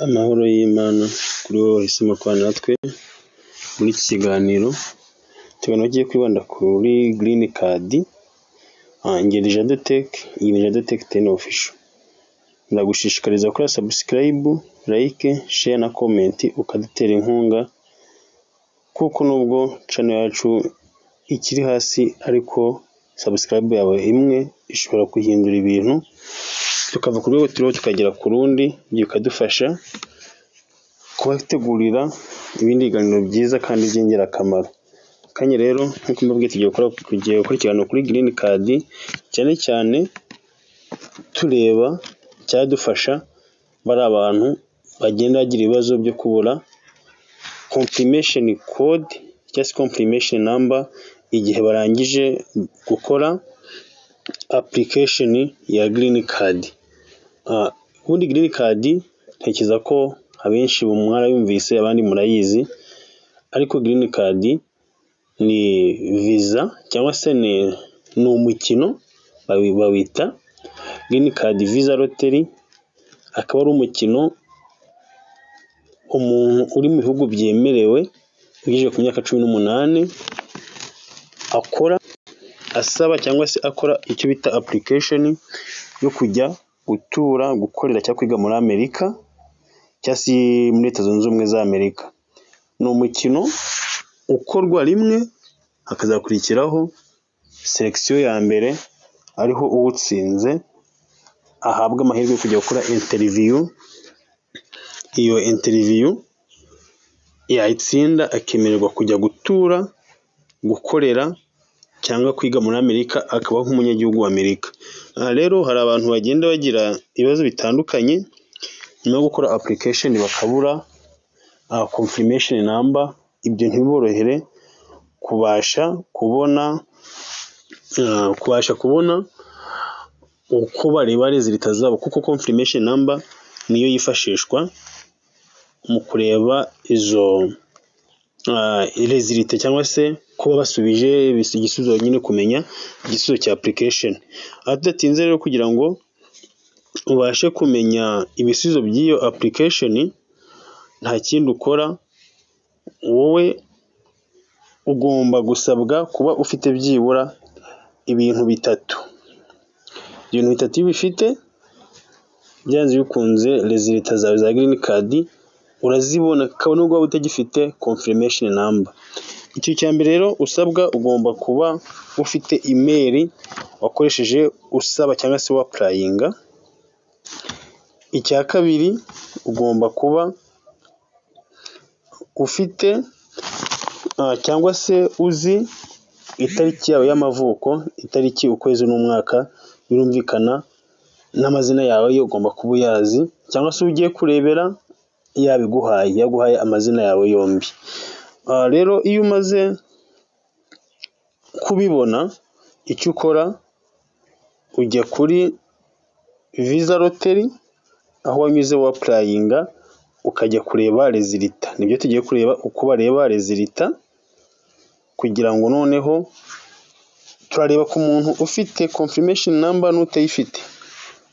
Amahoro y'Imana kuri wowe wahisemo kubana natwe muri iki kiganiro. Ikiganiro kigiye kwibanda kuri Green Card. Ngeri Jado Tech, iyi ni Jado Tech 10 Official. Ndagushishikariza gukora subscribe, like, share na comment ukadutera inkunga, kuko nubwo channel yacu ikiri hasi ariko subscribe yawe imwe ishobora kuhindura ibintu, tukava ku rwego turiho tukagera ku rundi, bikadufasha kubategurira ibindi biganiro byiza kandi by'ingirakamaro. Kanye rero nk'uko mbabwiye tugiye gukora ikiganiro kuri Green Card, cyane cyane tureba cyadufasha bari abantu bagenda bagira ibibazo byo kubura confirmation code cyangwa confirmation number igihe barangije gukora application ya Green Card. Ubundi Green Card ntekereza ko abenshi mwarayumvise abandi murayizi, ariko Green Card ni visa cyangwa se ni umukino bawita Green Card Visa Lottery. Akaba ari umukino umuntu uri mu bihugu byemerewe ugejeje ku myaka 18 akora asaba cyangwa se akora icyo bita application yo kujya gutura, gukorera cyangwa kwiga muri Amerika cyangwa se muri Leta Zunze Ubumwe za Amerika. Ni umukino ukorwa rimwe hakazakurikiraho selection ya mbere, ariho uwutsinze ahabwa amahirwe yo kujya gukora interview. Iyo interview yayitsinda akemererwa kujya gutura, gukorera cyangwa kwiga muri Amerika, akaba nk'umunyagihugu wa Amerika. Rero hari abantu bagenda bagira ibibazo bitandukanye nyuma yo gukora application bakabura confirmation number. Ibyo ntiborohere kubasha kubona uko bareba results zabo, kuko confirmation number niyo yifashishwa mu kureba izo results cyangwa se kuba basubije igisubizo, nyine kumenya igisubizo cya application. Adatinze rero, kugira ngo ubashe kumenya ibisubizo by'iyo application, nta kindi ukora, wowe ugomba gusabwa kuba ufite byibura ibintu bitatu. Ibintu bitatu iyo bifite, byanze bikunze results zawe za Green Card urazibona, kabone ubwo utagifite confirmation number. Icyo cya mbere rero usabwa, ugomba kuba ufite email wakoresheje usaba cyangwa se applyinga. Icya kabiri, ugomba kuba ufite cyangwa se uzi itariki yawe y'amavuko, itariki, ukwezi n'umwaka, birumvikana n'amazina yawe yo ugomba kuba uyazi, cyangwa se ugiye kurebera yaguhaye amazina yawe yombi. Rero iyo umaze kubibona, icyo ukora ujya kuri Visa Lottery aho wanyuze wa applyinga, ukajya kureba results. Nibyo tugiye kureba, uko bareba results, kugira ngo noneho turareba ku muntu ufite confirmation number n'utayifite.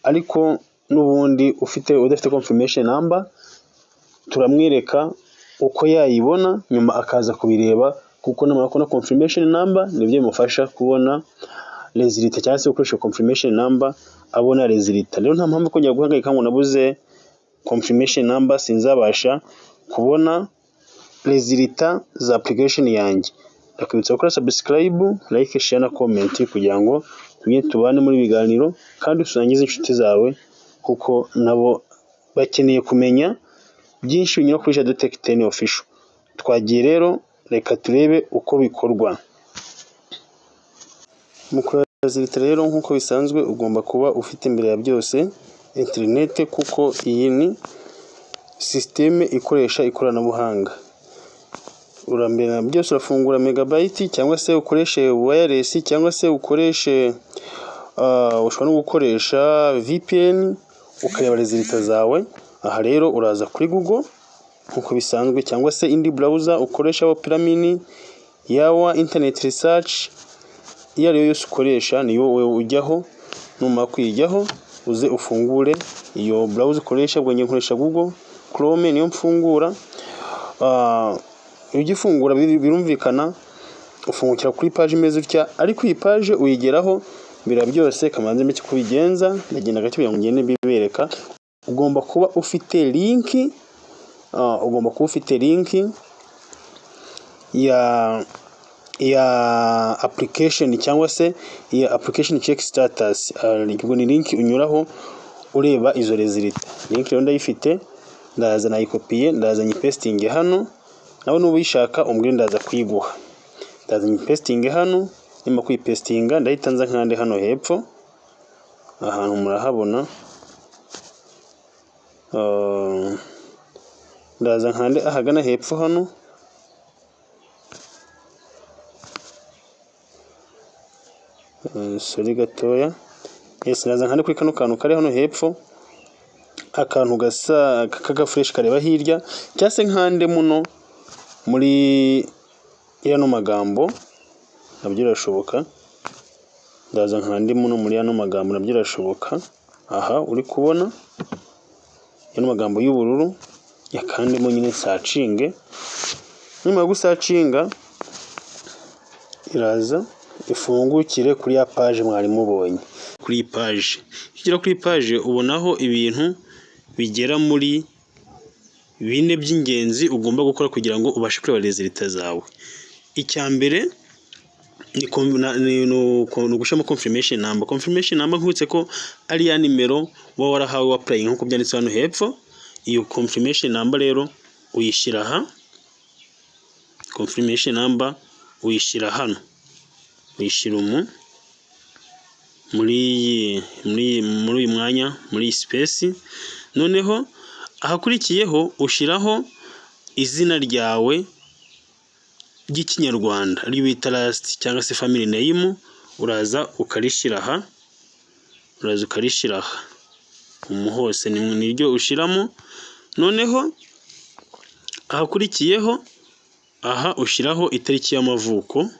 Ariko n'ubundi udafite confirmation number turamwereka uko yayibona, nyuma akaza kubireba, kuko namara kubona confirmation number nibyo bimufasha kubona results, cyangwa se gukoresha confirmation number abona results. Rero nta mpamvu kujya guhangayika ngo nabuze confirmation number sinzabasha kubona results za application yanjye. Ndakwibutsa gukora subscribe, like, share na comment kugira ngo tubane muri biganiro, kandi usangize inshuti zawe, kuko nabo bakeneye kumenya byinshi binyura kuri Jado Tech 10 Official. Twagiye rero, reka turebe uko bikorwa. Mu kureba results rero, nk'uko bisanzwe, ugomba kuba ufite imbere ya byose internet, kuko iyi ni systeme ikoresha ikoranabuhanga. Urambere byose, urafungura megabyte cyangwa se ukoreshe wireless, cyangwa se ukoreshe ushobora no gukoresha VPN ukareba results zawe. Aha rero uraza kuri Google nk'uko bisanzwe, cyangwa se indi browser ukoresha Opera Mini, yawa internet research, iyo ariyo yose ukoresha niyo wowe ujyaho. Numara kuyijyaho uze ufungure iyo browser ukoresha. Ubwo nkoresha Google, Chrome niyo mfungura. Ugifungura birumvikana ufungukira kuri page imeze utya, ariko iyi page uyigeraho bira byose kamanze mike kubigenza. Ndagenda gake kugira ngo ngende bibereka. Ugomba kuba ufite link ya application cyangwa se ya application check status. Ubwo ni link unyuraho ureba izo results. Link rero ndayifite, ndaza nayikopiye, ndaza nyipestinge hano. Nawe n'ubishaka umbwire ndaza kuyiguha. Ndaza nyipestinge hano, nyuma kuyipestinga ndahita nza nkande hano hepfo. Ahantu murahabona. Ndaza nkande ahagana hepfo hano. Sorry gatoya. Yes, ndaza nkande kuri kano kantu kari hano hepfo. Akantu gasa kagafresh kareba hirya, cyase nkande muno muri yano magambo nabyo birashoboka. Ndaza nkande muno muri yano magambo nabyo birashoboka. Aha uri kubona yano magambo y'ubururu yakande mo nyine searching. Nyuma gusacinga iraza ifungukire kuri ya page mwari mubonye. Kuri page kugera kuri page ubonaho ibintu bigera muri 4 by'ingenzi ugomba gukora kugira ngo ubashe kureba results zawe. Icyambere ni gushamo confirmation number. Confirmation number nkutse ko ari ya nimero wa warahawe wa applying nkuko byanditse hano hepfo. Iyo confirmation number rero uyishira aha. Confirmation number uyishira hano, uyishira muri uyu mwanya, muri space. Noneho ahakurikiyeho ushiraho izina ryawe ry'ikinyarwanda ari bita last cyangwa se family name. Uraza ukarishira aha, hose niryo ushiramo. Noneho ahakurikiyeho aha ushiraho itariki y'amavuko.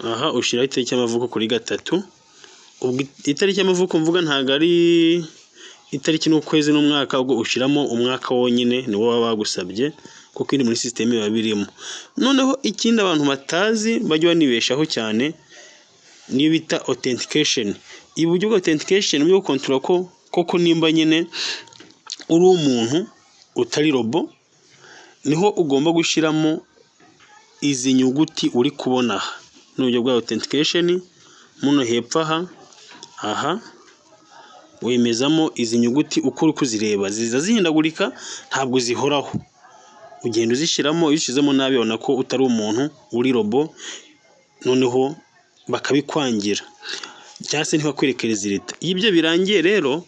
Aha ushiraho itariki y'amavuko kuri 3. Ubwo itariki y'amavuko mvuga ntago ari itariki n'ukwezi n'umwaka, ubwo ushiramo umwaka wonyine ni wo bagusabye kuko iri muri system babirimo. Noneho ikindi abantu batazi bajye banibeshaho cyane ni bita authentication. Iburyo bwa authentication byo control koko nimba nyine uri umuntu utari robo, niho ugomba gushiramo izi nyuguti uri kubona. N'uburyo bwa authentication muno hepfo aha wemezamo izi nyuguti uko uri kuzireba ziza zihindagurika, ntabwo zihoraho. Ugenda uzishiramo, iyo ushizemo nabi ubona ko utari umuntu uri robo, noneho bakabikwangira cyangwa se ntibakwerekereza leta. Ibyo birangiye rero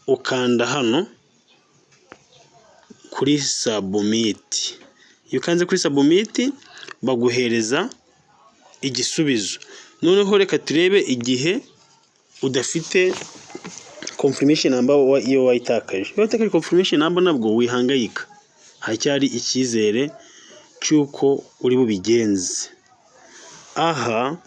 ukanda hano kuri submit. Iyo ukanze kuri submit baguhereza igisubizo. Noneho reka turebe igihe udafite confirmation number iyo wayitakaje. Iyo watakaje confirmation number nabwo wihangayika, hacyari icyizere cyuko uri bubigenze. Aha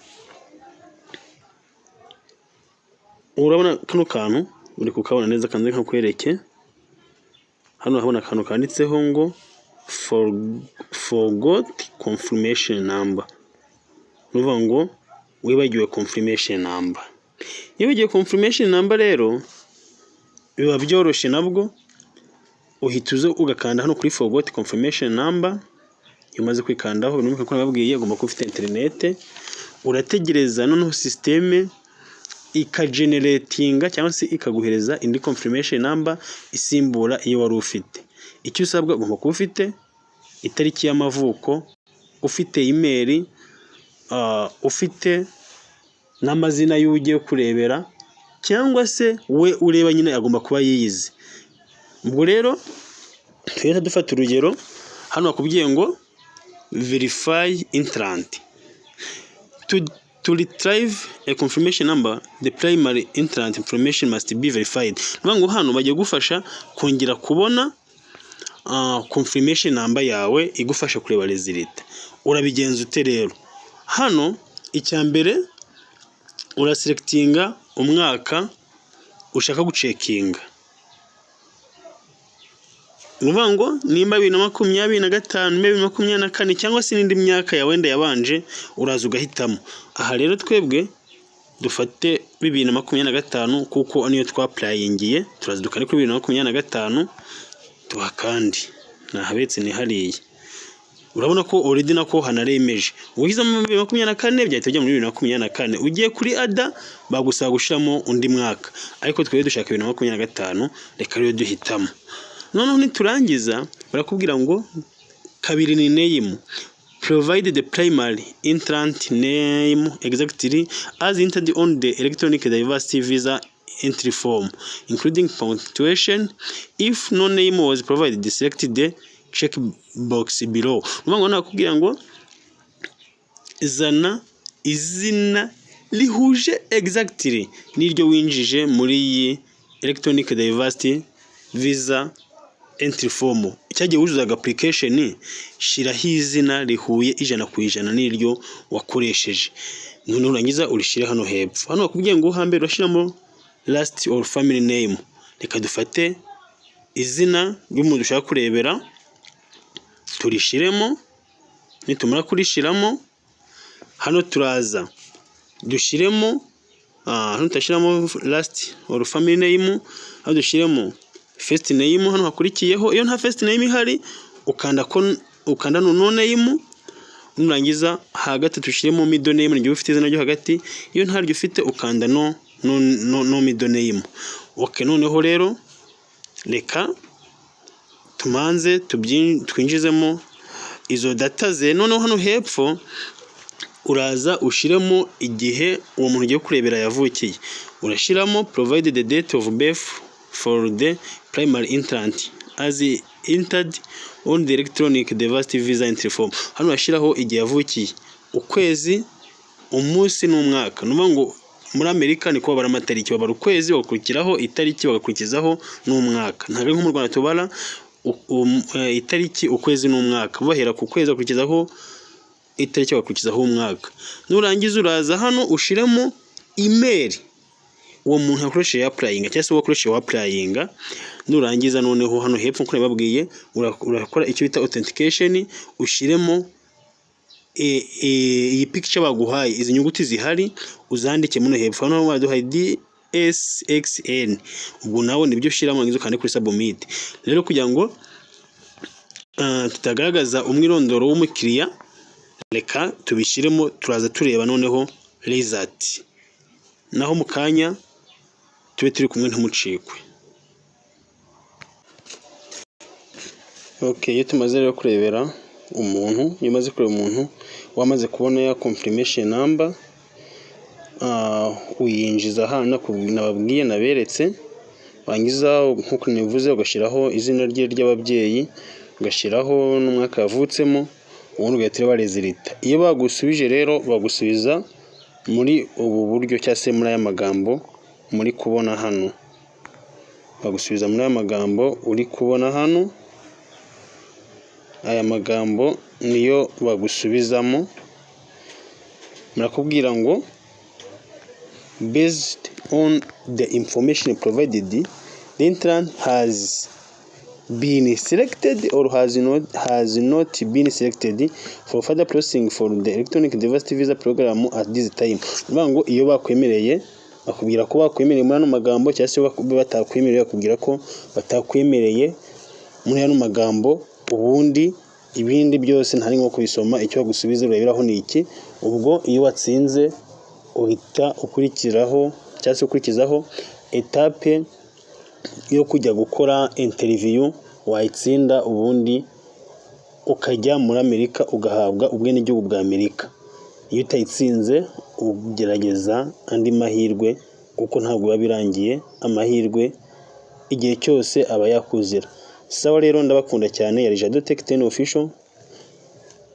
urabona kano kantu uri kukabona neza, kanze nkakwereke hano. Habona akantu kanditseho ngo forgot confirmation number. Nuvuga ngo wibagiwe confirmation number. Iyo wibagiwe confirmation number rero biba byoroshye, nabwo uhituze ugakanda hano kuri forgot confirmation number. Iyo umaze kwikandaho numva ko nababwiye ugomba kuba ufite internet. Urategereza noneho system ikageneratinga cyangwa se ikaguhereza indi confirmation number isimbura iyo wari ufite. Icyo usabwa ugomba kuba ufite itariki y'amavuko, ufite email, ufite n'amazina y'ugiye kurebera, cyangwa se we ureba nyine agomba kuba yiyizi. Ubwo rero twita dufata urugero hano bakubwiye ngo verify entrant. To retrieve a confirmation number, the primary entrant information must be verified. Ngo hano bagiye gufasha kongera kubona confirmation number yawe igufasha kureba result. Urabigenza ute rero? Hano icyambere uraselectinga umwaka ushaka gucekinga. uvuga ngo nimba 2025, 2024 cyangwa se n'indi myaka ya wenda yabanje uraza ugahitamo. Aha rero twebwe dufate 2025 kuko niyo twaplayingiye, turaza dukane kuri 2025 tuhakandi nahabetse ni hariya. Urabona ko already nako hanaremeje. Ugize mu 2024 byahita ujya muri 2024. Ugiye kuri ada bagusaba gushiramo undi mwaka. Ariko twebwe dushaka 2025 reka rero duhitamo. Noneho niturangiza barakubwira ngo kabiri ni name. Provide the primary entrant name exactly as entered on the electronic diversity visa entry form, including punctuation. If no name was provided, select the check box below. Ngo nakubwira ngo zana izina lihuje exactly niryo winjije muri iyi electronic diversity visa entry form. Cyagiye wuzuzaga application, shiraho izina rihuye 100% niryo wakoresheje. None urangiza urishire hano hepfo. Hano bakubwiye ngo hambere urashiramo last or family name. Reka dufate izina ry'umuntu ushaka kurebera turishiremo. Nitumara kurishiramo hano turaza dushiremo hano tashiramo last or family name, hano dushiremo first name. Hano hakurikiyeho iyo nta first name ihari ukanda no name. Nurangiza hagati tushiremo middle name ngiye ufite izina ryo hagati, iyo ntaryo ufite ukanda no middle name. Okay, noneho rero reka tumanze twinjizemo izo data ze. Noneho hano hepfo uraza ushiremo igihe uwo muntu ugiye kurebera yavukiye. Urashiramo provide the date of birth for the primary entrant as entered on the electronic diversity visa entry form. Hano urashiraho igihe yavukiye, ukwezi, umunsi n'umwaka. Nuvuga ngo muri Amerika niko babara amatariki, babara ukwezi bagakurikiraho itariki bagakurikizaho n'umwaka. Ntabwo nko mu Rwanda tubara itariki, ukwezi n'umwaka. Bahera ku kwezi bakurikizaho itariki bakurikizaho umwaka. Nurangiza uraza hano ushiremo email uwo muntu yakoresheje ya applying cyangwa se wakoresheje wa applying. Nurangiza noneho hano hepfo nko nababwiye urakora icyo bita authentication, ushiremo iyi picture baguhaye, izi nyuguti zihari uzandike muno hepfo. Hano baduhaye DSXN, ubwo nawe nibyo ushiramo ngizo kandi kuri submit. Rero kugira ngo tutagaragaza umwirondoro w'umukiriya, reka tubishiremo, turaza tureba noneho result. Naho mukanya tube turi kumwe ntumucikwe. Okay, iyo tumaze rero kurebera umuntu, yimaze kureba umuntu wamaze kubona ya confirmation number, uyinjiza hano nababwiye naberetse. Wangiza nkuko nivuze ugashiraho izina rye ry'ababyeyi, ugashiraho n'umwaka yavutsemo, ubundi ugatira barezilita. Iyo bagusubije rero bagusubiza muri ubu buryo cyangwa se muri aya magambo muri kubona hano. Bagusubiza muri aya magambo uri kubona hano. Aya magambo niyo bagusubizamo. Murakubwira ngo based on the information provided, the entrant has been selected or has not been selected for further processing for the electronic diversity visa program at this time. Ngo iyo bakwemereye bakubwira ko bakwemereye muri ano magambo, cyangwa se batakwemereye bakubwira ko batakwemereye muri ano magambo. Ubundi ibindi byose ntari nko kubisoma, icyo bagusubiza ureberaho ni iki. Ubwo iyo watsinze uhita ukurikiraho cyangwa se ukurikizaho etape yo kujya gukora interview. Wayitsinda ubundi ukajya muri Amerika ugahabwa ubwenegihugu bwa Amerika. Iyo utayitsinze ugerageza andi mahirwe, kuko ntabwo biba birangiye. Amahirwe igihe cyose aba yakuzira. Sawa rero ndabakunda cyane. Yari Jado Tech 10 official.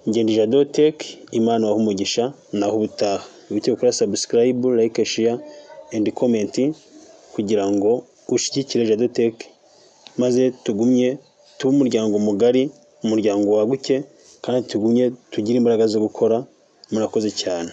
Ngende Jado Tech, Imana waho umugisha naho ubutaha. Wibuke gukora subscribe, like, share and comment kugira ngo ushigikire Jado Tech, maze tugumye tuba umuryango mugari, umuryango waguke, kandi tugumye tugira imbaraga zo gukora. Murakoze cyane.